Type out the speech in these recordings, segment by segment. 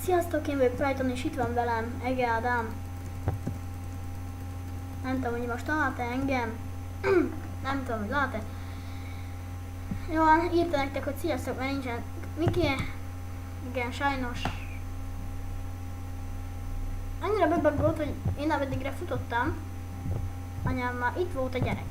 Sziasztok, én vagyok Brighton, és itt van velem Ege Ádám. Nem tudom, hogy most lát-e engem. Nem tudom, hogy lát-e. Jó, írta nektek, hogy sziasztok, mert nincsen Miki. Igen, sajnos. Annyira bebaggolt, hogy én eddigre futottam. Anyám már itt volt a gyerek.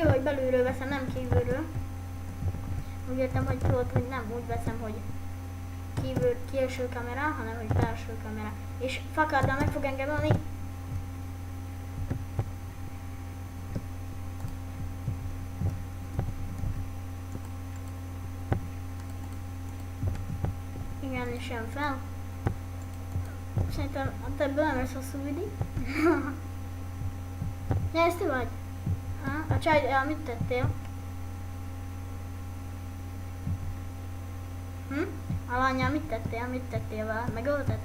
Jó, hogy belülről veszem, nem kívülről. Úgy értem, hogy tudod, hogy nem úgy veszem, hogy külső kamera, hanem hogy belső kamera. És fakáddal meg fog engem ölni. Igen, és jön fel. Szerintem ebből nem lesz hosszú videó. Ja, ezt ti vagy? A csaj, mit tettél? A lányjal mit tettél? Mit tettél vele? Megölted?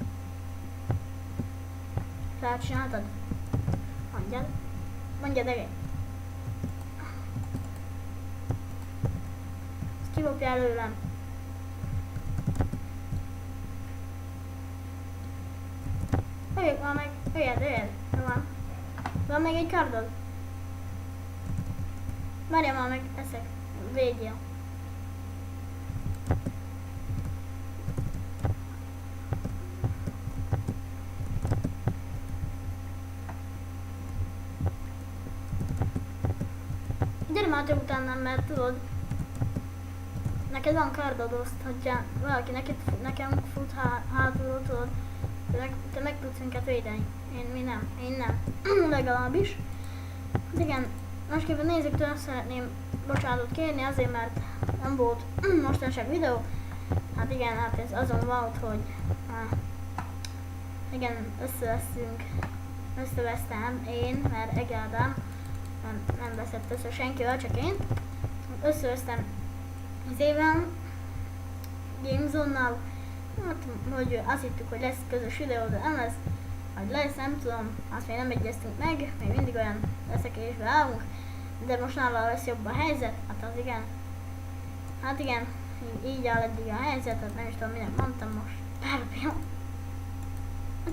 Felcsináltad? Mondjad. Mondjad, Ege. Ezt kivopja előlem. Öljük már meg. Öljed. Van. Van még egy kardod? Várjál már meg, eszek. Védjél. Gyere már te utánam, mert tudod, neked van kardod, azt, hogyha valaki nekem fut hátulról, tudod, te meg tudsz minket védeni. Én nem. Legalábbis. Hát igen, másképpen nézőktől azt szeretném bocsánatot kérni azért, mert nem volt mostanság videó. Hát igen, hát ez azon volt, hogy igen, összevesztem én, mert Ege Ádám nem veszett össze senkivel, csak én. Összevesztem az éven GameZone-nal, hát, hogy azt hittük, hogy lesz közös videó, de nem lesz. Vagy lesz, nem tudom, azt még nem egyeztünk meg, még mindig olyan leszekésbe állunk, de most nála lesz jobb a helyzet, hát az igen. Hát igen, így áll eddig a helyzet, hát nem is tudom, minek mondtam most.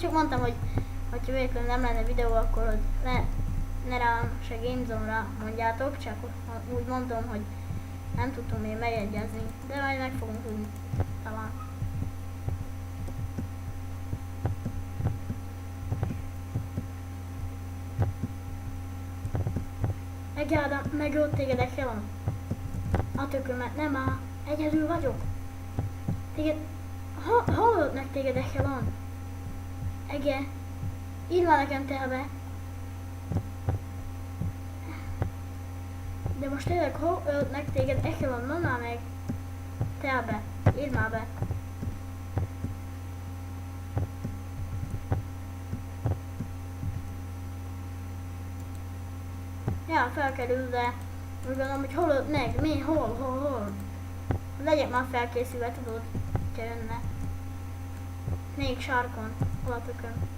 Csak mondtam, hogy ha véletlenül nem lenne videó, akkor hogy ne rám se GameZone-ra mondjátok, csak úgy mondom, hogy nem tudtunk még megegyezni, de majd meg fogunk tudni talán. Ege Ádám, megölt téged Echelon. A tökömet nem áll, egyedül vagyok. Téged, hol ölt meg téged Echelon? Ege, írd már nekem te be. De most tényleg hol ölt meg téged Echelon? Mondd már meg. Te be, írd már be. Ja, felkerül, de úgy gondolom, hogy hol ölt meg, mi, hol. Legyek már felkészülve, tudod, hogyha jönne. Még sarkon, hol a tököm.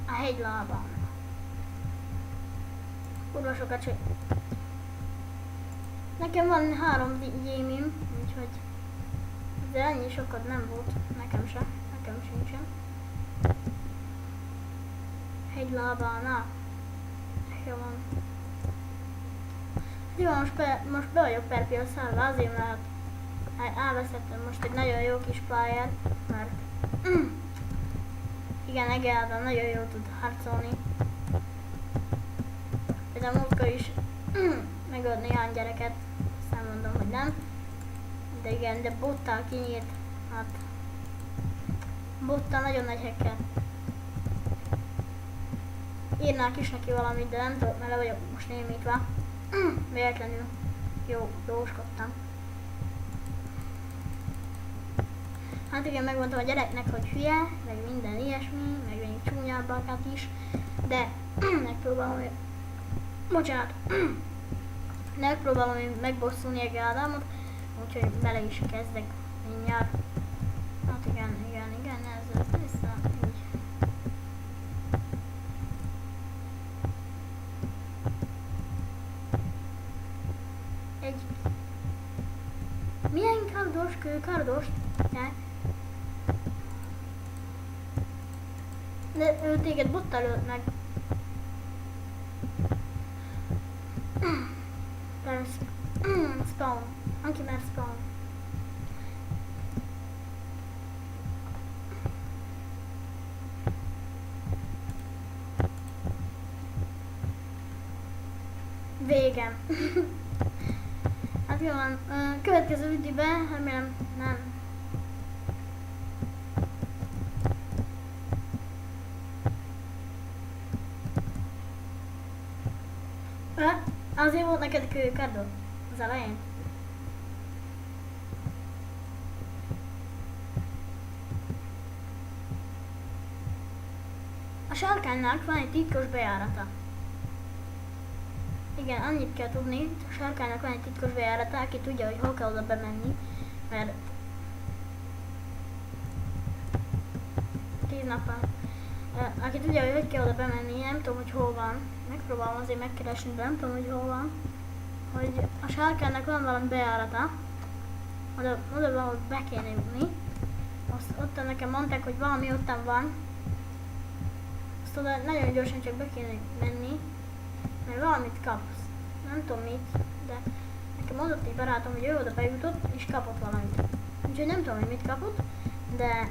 A hegylában. Kurva sokat csak. Nekem van 3 gyémim, úgyhogy de annyi sokat nem volt, nekem sincsen. Hegylábánál. Jó van. Jó, most be vagyok per piacállva, azért mert elveszettem most egy nagyon jó kis pályát, mert igen, Ege Ádám nagyon jól tud harcolni. Például múltkor is megölt néhány gyereket, aztán mondom, hogy nem. De igen, de bottal kinyírt, hát bottal nagyon nagy hacker. Írnák is neki valamit, de nem tudok, mert le vagyok most némítva. Véletlenül jóskodtam. Hát igen, megmondtam a gyereknek, hogy hülye, meg minden ilyesmi, meg még csúnyábbakat is, de megpróbálom Bocsánat. Megpróbálom én megbosszulni egy Ádámot, úgyhogy bele is kezdek mindjárt. Hát igen, ez vissza, így. Egy... Milyen kardos, kőkardos? Ne? De ő téged bottal ölt meg. Spawn. Anki már spawn. Végem. Hát jó van. Következő videóban, remélem nem. Azért volt neked kőkardod az elején. A sárkánynak van egy titkos bejárata. Igen, annyit kell tudni, a sárkánynak van egy titkos bejárata, aki tudja, hogy hol kell oda bemenni, mert 10 nappal. Aki tudja, hogy kell oda bemenni, nem tudom, hogy hol van. Megpróbálom azért megkeresni, de nem tudom, hogy hol van. Hogy a sárkánynak van valami bejárata, oda valahol be kéne jutni. Ott nekem mondták, hogy valami ottan van. Azt oda nagyon gyorsan csak be kéne menni, mert valamit kapsz. Nem tudom mit, de nekem mondott egy barátom, hogy ő oda bejutott és kapott valamit. Úgyhogy nem tudom, hogy mit kapott, de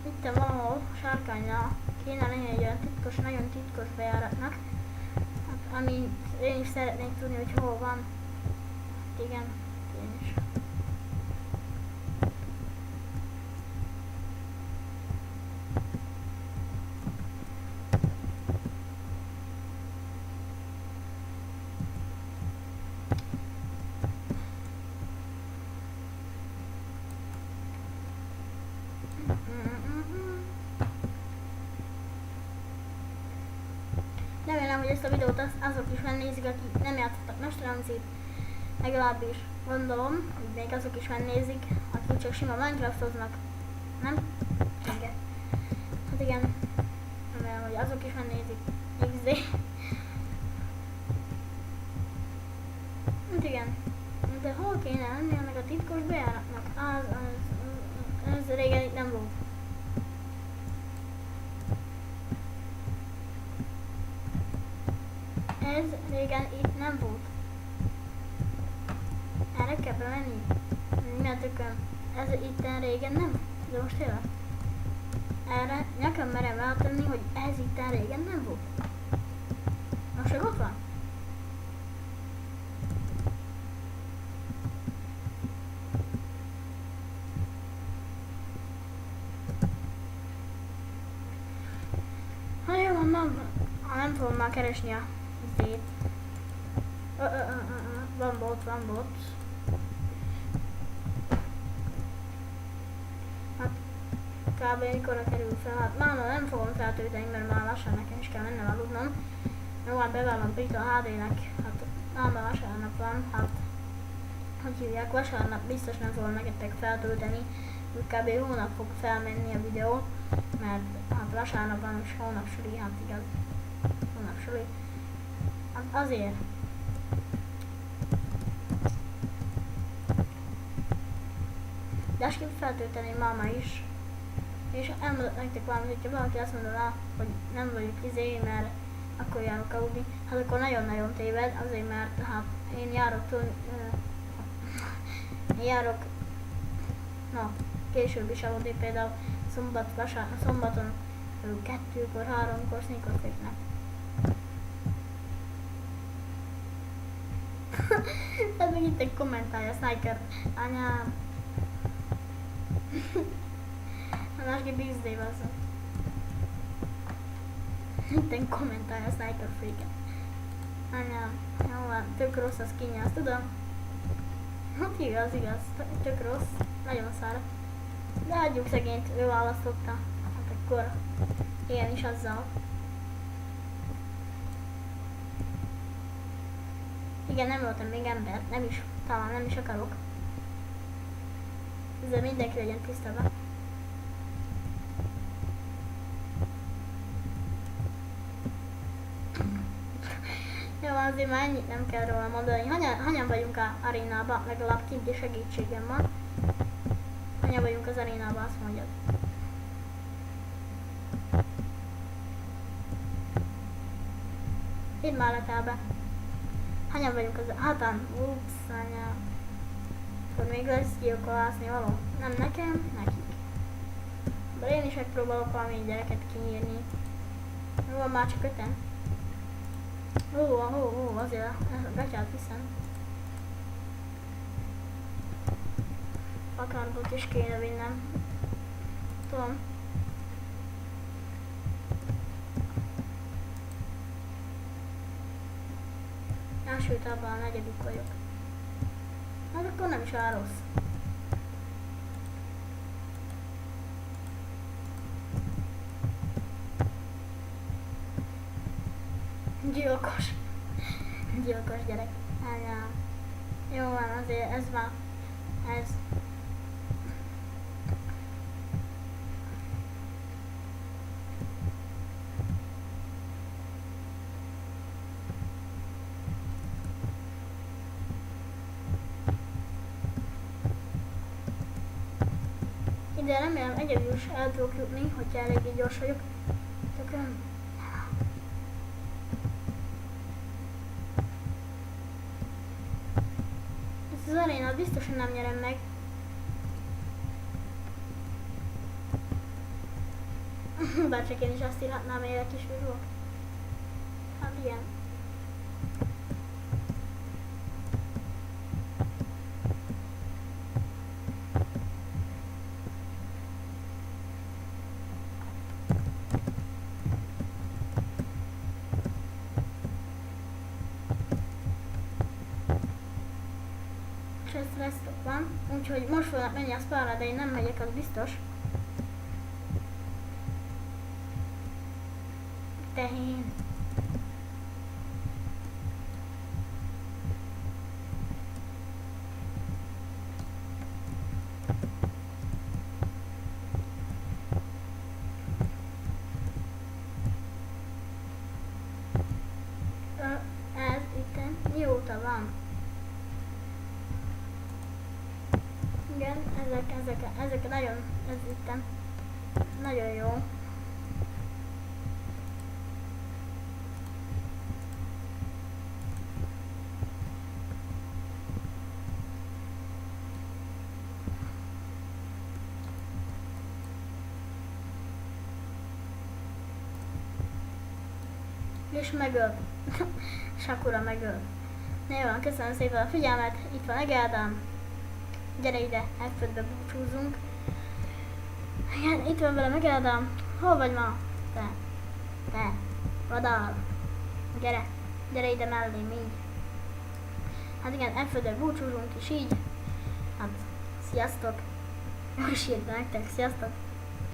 itt valahol sárkánynál kéne lenni egy olyan titkos, nagyon titkos bejáratnak, amit én is szeretnék tudni, hogy hol van. Hát igen, én is. Remélem, hogy ezt a videót azok is megnézik, akik nem játszottak Mesterhamcit, legalábbis gondolom, hogy még azok is megnézik, akik csak sima Minecraftoznak, nem? Igen. Hát igen, remélem, hogy azok is megnézik. XD. Hát igen, de hol kéne lenni ennek a titkos bejáratnak? Ez régen itt nem volt. Ez régen itt nem volt. Erre kell bemenni. Mi a tököm? Ez itt régen nem? De most tényleg? Erre nekem merem eltenni, hogy ez itt régen nem volt. Most csak ott van. Ha jó van, nem fogom már keresni a izét. Van bot. Hát kb. Mikorra kerül fel? Hát már nem fogom feltölteni, mert már lassan nekem is kell mennem aludnom. Jó, hát bevallom itt a HD-nek, hát már vasárnap van, hát hogy hívják, vasárnap biztos nem fogom nektek feltölteni, úgy kb. Hónap fog felmenni a videó, mert hát vasárnap van és hónap suli, hát igaz, hónap suli. Hát azért. De azt kell feltölteni máma is. És elmondok nektek valamit, hogyha valaki azt mondaná, hogy nem vagyok izé, mert akkor járok aludni, hát akkor nagyon-nagyon téved, azért mert hát én járok később is aludni, például szombaton 2-kor, 3-kor sneakot végnek. Tehát meg itt egy kommentálja, Sniker, anyám. Másképp XD bazzak. Itten kommentálja a Sniper Freak-et. Anyám, jó van, tök rossz a skinja, azt tudom. Hát igaz, tök rossz, nagyon szár. De hagyjuk szegényt, ő választotta. Hát akkor ilyen is azzal. Igen, nem voltam még ember, nem is, talán nem is akarok. Ezzel mindenki legyen tisztában. Jó, azért már ennyit nem kell róla mondani. Hanyan vagyunk a arénában, legalább kinti segítségem van. Hanyan vagyunk az arénában, azt mondjad. Hidd már letál be. Hanyan vagyunk az hatan? Ups, anya. Akkor még lesz gyilkolászni való. Nem nekem, nekik. Bár én is megpróbálok valami gyereket kinyírni. Jó, már csak 5-en. Azért a gatyát viszem. Akarbot is kéne vinnem. Tudom. Elsőt abban a negyedik vagyok. Hát akkor nem is áll rossz. Gyilkos. Gyilkos gyerek. Anya. Jó van, azért ez már. Ez. Ide remélem egyedül is el tudok jutni, hogyha eléggé gyors vagyok. Tökön. Ezt az arénát biztos, hogy nem nyerem meg. Bár csak én is azt írhatnám, élek is vagyok. Hát igen. Stressztok van, úgyhogy most fognak menni a spára, de én nem megyek, az biztos. Tehén. Ez itt mióta van? Igen, ezek nagyon, ez itt nagyon jó. És megöl. Sakura megöl. Na jó, köszönöm szépen a figyelmet, itt van Egádám. Gyere ide, F5-be búcsúzunk. Igen, itt van velem Egádám. Hol vagy ma? Te, vadál. Gyere ide mellém, így. Hát igen, F5-be búcsúzunk, és így. Hát, sziasztok. Most írta nektek, sziasztok.